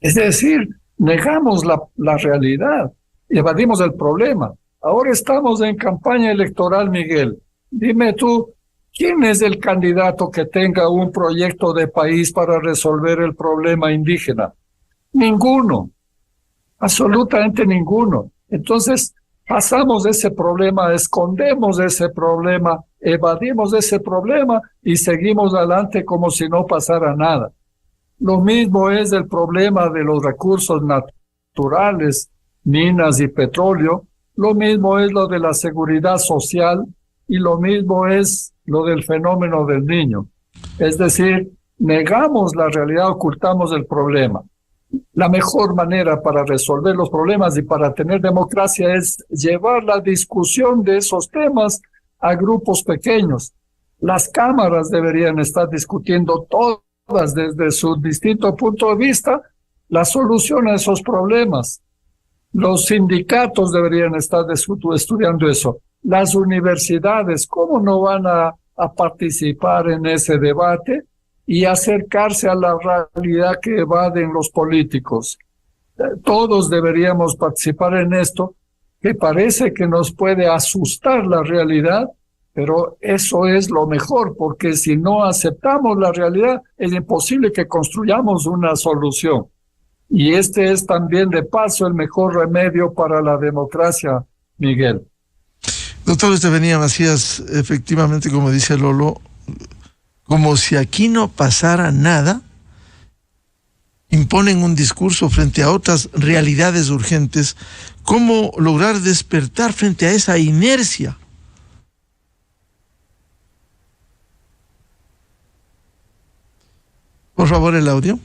Es decir, negamos la realidad. Evadimos el problema. Ahora estamos en campaña electoral, Miguel. Dime tú, ¿quién es el candidato que tenga un proyecto de país para resolver el problema indígena? Ninguno. Absolutamente ninguno. Entonces, pasamos ese problema, escondemos ese problema, evadimos ese problema y seguimos adelante como si no pasara nada. Lo mismo es el problema de los recursos naturales, minas y petróleo, lo mismo es lo de la seguridad social y lo mismo es lo del fenómeno del niño. Es decir, negamos la realidad, ocultamos el problema. la mejor manera para resolver los problemas y para tener democracia es llevar la discusión de esos temas a grupos pequeños. Las cámaras deberían estar discutiendo todas desde su distinto punto de vista la solución a esos problemas. Los sindicatos deberían estar estudiando eso. Las universidades, ¿cómo no van a participar en ese debate y acercarse a la realidad que evaden los políticos? Todos deberíamos participar en esto, que parece que nos puede asustar la realidad, pero eso es lo mejor, porque si no aceptamos la realidad, es imposible que construyamos una solución. Y este es también, de paso, el mejor remedio para la democracia, Miguel. Doctor Estefanía Macías, efectivamente, como dice Lolo, como si aquí no pasara nada, imponen un discurso frente a otras realidades urgentes. ¿Cómo lograr despertar frente a esa inercia? Por favor, el audio.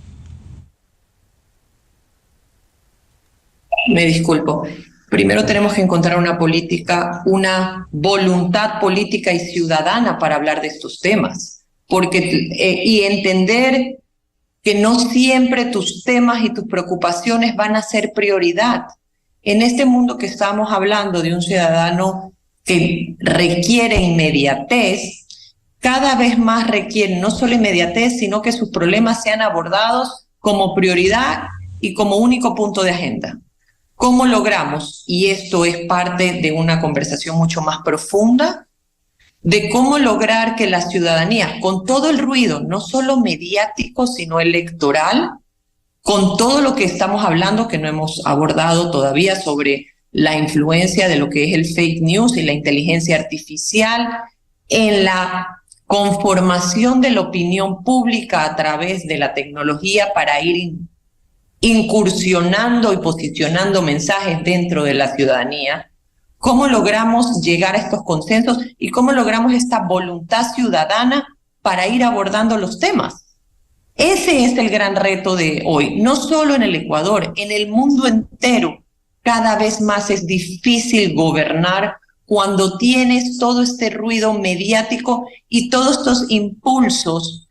Me disculpo. Primero tenemos que encontrar una política, una voluntad política y ciudadana para hablar de estos temas, porque y entender que no siempre tus temas y tus preocupaciones van a ser prioridad. En este mundo que estamos hablando de un ciudadano que requiere inmediatez, cada vez más requiere no solo inmediatez, sino que sus problemas sean abordados como prioridad y como único punto de agenda. ¿Cómo logramos? Y esto es parte de una conversación mucho más profunda, de cómo lograr que la ciudadanía, con todo el ruido, no solo mediático, sino electoral, con todo lo que estamos hablando, que no hemos abordado todavía sobre la influencia de lo que es el fake news y la inteligencia artificial, en la conformación de la opinión pública a través de la tecnología para ir incursionando y posicionando mensajes dentro de la ciudadanía, cómo logramos llegar a estos consensos y cómo logramos esta voluntad ciudadana para ir abordando los temas. Ese es el gran reto de hoy, no solo en el Ecuador, en el mundo entero. Cada vez más es difícil gobernar cuando tienes todo este ruido mediático y todos estos impulsos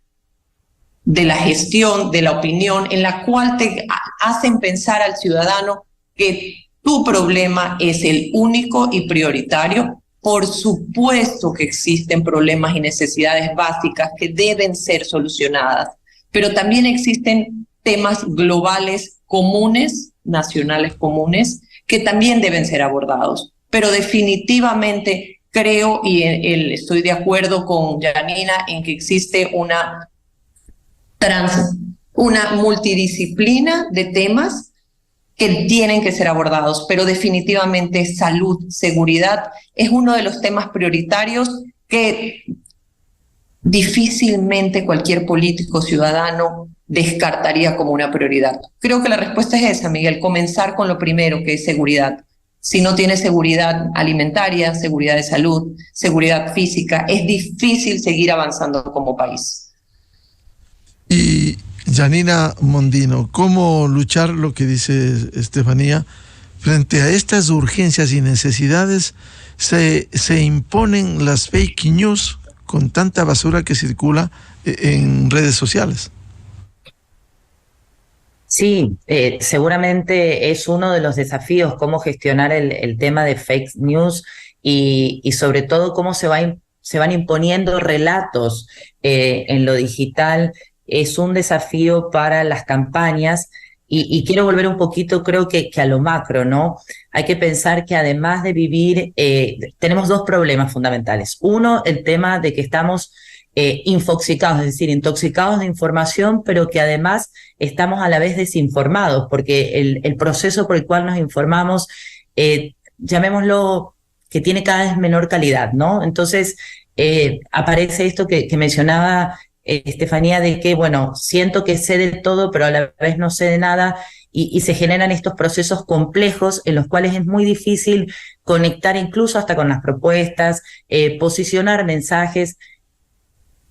de la gestión, de la opinión, en la cual te hacen pensar al ciudadano que tu problema es el único y prioritario. Por supuesto que existen problemas y necesidades básicas que deben ser solucionadas, pero también existen temas globales comunes, nacionales comunes, que también deben ser abordados. Pero definitivamente creo, y estoy de acuerdo con Janina, en que existe una multidisciplina de temas que tienen que ser abordados, pero definitivamente salud, seguridad es uno de los temas prioritarios que difícilmente cualquier político ciudadano descartaría como una prioridad. Creo que la respuesta es esa, Miguel, comenzar con lo primero, que es seguridad. Si no tienes seguridad alimentaria, seguridad de salud, seguridad física, es difícil seguir avanzando como país. Y Janina Mondino, ¿cómo luchar, lo que dice Estefanía, frente a estas urgencias y necesidades? Se imponen las fake news con tanta basura que circula en redes sociales. Sí, seguramente es uno de los desafíos, cómo gestionar el tema de fake news y sobre todo cómo se van imponiendo relatos en lo digital. Es un desafío para las campañas y quiero volver un poquito, creo que a lo macro, ¿no? Hay que pensar que además de vivir, tenemos dos problemas fundamentales. Uno, el tema de que estamos infoxicados, es decir, intoxicados de información, pero que además estamos a la vez desinformados, porque el proceso por el cual nos informamos, llamémoslo, que tiene cada vez menor calidad, ¿no? Entonces, aparece esto que mencionaba Estefanía, de que, bueno, siento que sé de todo, pero a la vez no sé de nada, y se generan estos procesos complejos en los cuales es muy difícil conectar incluso hasta con las propuestas, posicionar mensajes.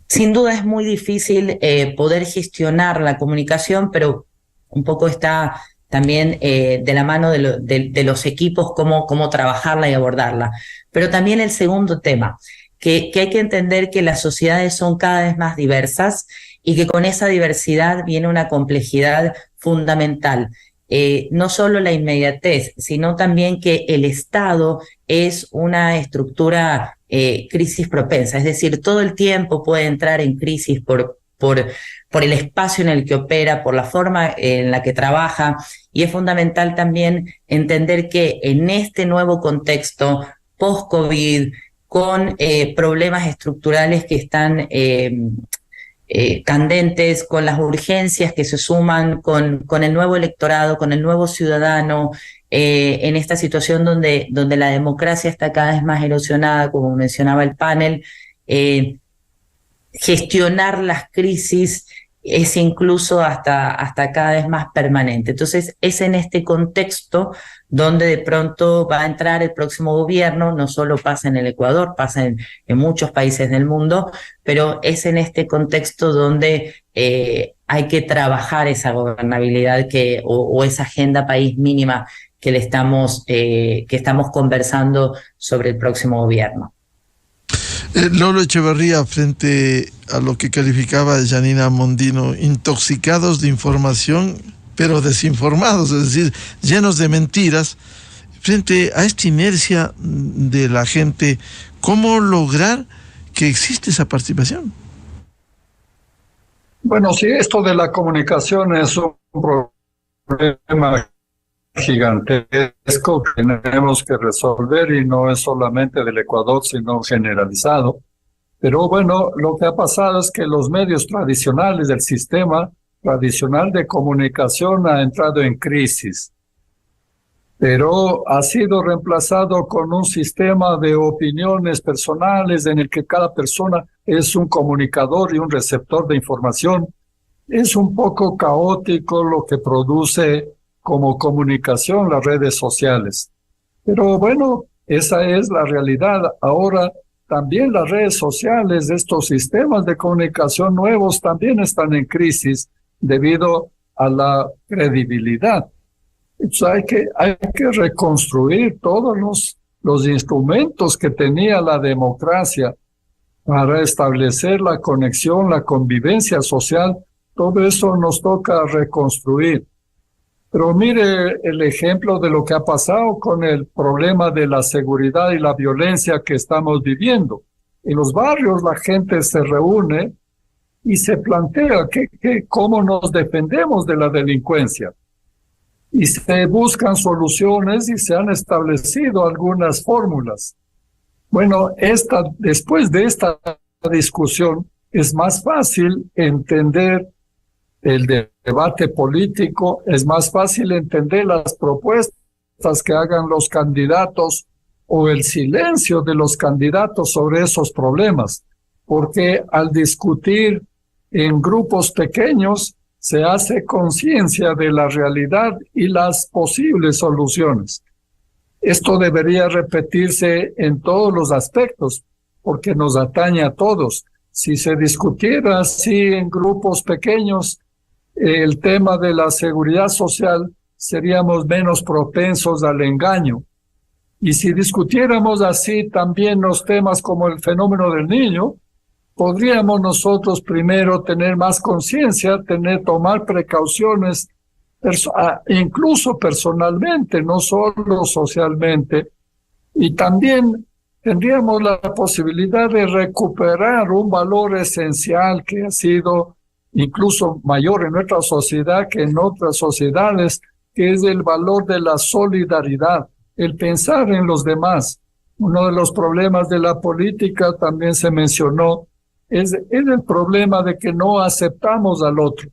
Sin duda es muy difícil poder gestionar la comunicación, pero un poco está también de la mano de los equipos, cómo trabajarla y abordarla. Pero también el segundo tema, que hay que entender que las sociedades son cada vez más diversas y que con esa diversidad viene una complejidad fundamental. No solo la inmediatez, sino también que el Estado es una estructura crisis propensa, es decir, todo el tiempo puede entrar en crisis por el espacio en el que opera, por la forma en la que trabaja, y es fundamental también entender que en este nuevo contexto post-COVID, con problemas estructurales que están candentes, con las urgencias que se suman, con el nuevo electorado, con el nuevo ciudadano, en esta situación donde la democracia está cada vez más erosionada, como mencionaba el panel, gestionar las crisis es incluso hasta cada vez más permanente. Entonces, es en este contexto donde de pronto va a entrar el próximo gobierno. No solo pasa en el Ecuador, pasa en muchos países del mundo, pero es en este contexto donde hay que trabajar esa gobernabilidad o esa agenda país mínima que estamos conversando sobre el próximo gobierno. Lolo Echeverría, frente a lo que calificaba Yanina Mondino, intoxicados de información, pero desinformados, es decir, llenos de mentiras, frente a esta inercia de la gente, ¿cómo lograr que existe esa participación? Bueno, sí, esto de la comunicación es un problema gigantesco que tenemos que resolver, y no es solamente del Ecuador, sino generalizado. Pero bueno, lo que ha pasado es que los medios tradicionales del sistema tradicional de comunicación ha entrado en crisis, pero ha sido reemplazado con un sistema de opiniones personales en el que cada persona es un comunicador y un receptor de información. Es un poco caótico lo que produce como comunicación las redes sociales. Pero bueno, esa es la realidad. Ahora también las redes sociales, estos sistemas de comunicación nuevos, también están en crisis debido a la credibilidad. Entonces hay que reconstruir todos los instrumentos que tenía la democracia para establecer la conexión, la convivencia social. Todo eso nos toca reconstruir. Pero mire el ejemplo de lo que ha pasado con el problema de la seguridad y la violencia que estamos viviendo. En los barrios la gente se reúne y se plantea cómo nos defendemos de la delincuencia. Y se buscan soluciones y se han establecido algunas fórmulas. Bueno, después de esta discusión es más fácil entender el debate político, es más fácil entender las propuestas que hagan los candidatos o el silencio de los candidatos sobre esos problemas, porque al discutir en grupos pequeños se hace conciencia de la realidad y las posibles soluciones. Esto debería repetirse en todos los aspectos, porque nos atañe a todos. Si se discutiera así en grupos pequeños, el tema de la seguridad social, seríamos menos propensos al engaño. Y si discutiéramos así también los temas como el fenómeno del niño, podríamos nosotros primero tener más conciencia, tomar precauciones, incluso personalmente, no solo socialmente, y también tendríamos la posibilidad de recuperar un valor esencial que ha sido incluso mayor en nuestra sociedad que en otras sociedades, que es el valor de la solidaridad, el pensar en los demás. Uno de los problemas de la política, también se mencionó, es el problema de que no aceptamos al otro,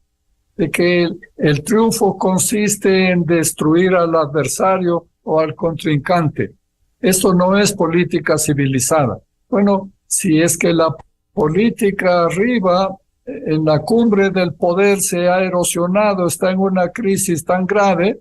de que el triunfo consiste en destruir al adversario o al contrincante. Esto no es política civilizada. Bueno, si es que la política arriba, en la cumbre del poder, se ha erosionado, está en una crisis tan grave,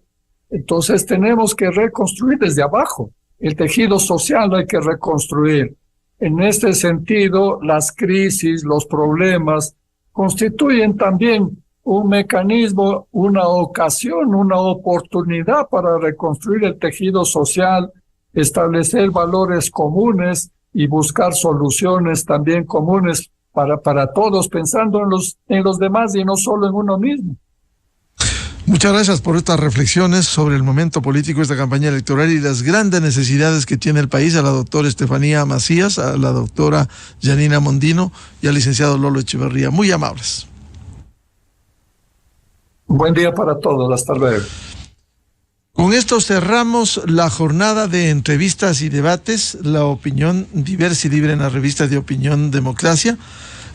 entonces tenemos que reconstruir desde abajo. El tejido social hay que reconstruir. En este sentido, las crisis, los problemas, constituyen también un mecanismo, una ocasión, una oportunidad para reconstruir el tejido social, establecer valores comunes y buscar soluciones también comunes para todos, pensando en los demás y no solo en uno mismo. Muchas gracias por estas reflexiones sobre el momento político de esta campaña electoral y las grandes necesidades que tiene el país. A la doctora Estefanía Macías, a la doctora Yanina Mondino y al licenciado Lolo Echeverría. Muy amables. Buen día para todos. Hasta luego. Con esto cerramos la jornada de entrevistas y debates, la opinión diversa y libre en la revista de Opinión Democracia.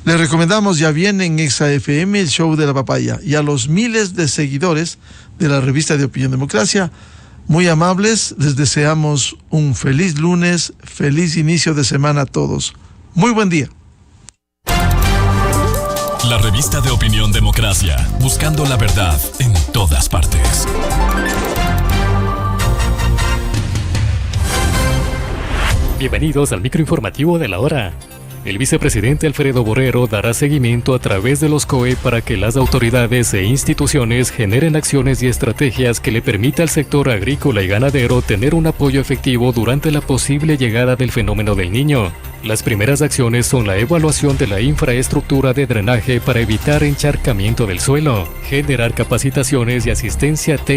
Les recomendamos, ya viene en Exa FM, el show de la papaya, y a los miles de seguidores de la revista de Opinión Democracia, muy amables, les deseamos un feliz lunes, feliz inicio de semana a todos. Muy buen día. La revista de Opinión Democracia, buscando la verdad en todas partes. Bienvenidos al microinformativo de la hora. El vicepresidente Alfredo Borrero dará seguimiento a través de los COE para que las autoridades e instituciones generen acciones y estrategias que le permita al sector agrícola y ganadero tener un apoyo efectivo durante la posible llegada del fenómeno del Niño. Las primeras acciones son la evaluación de la infraestructura de drenaje para evitar encharcamiento del suelo, generar capacitaciones y asistencia técnica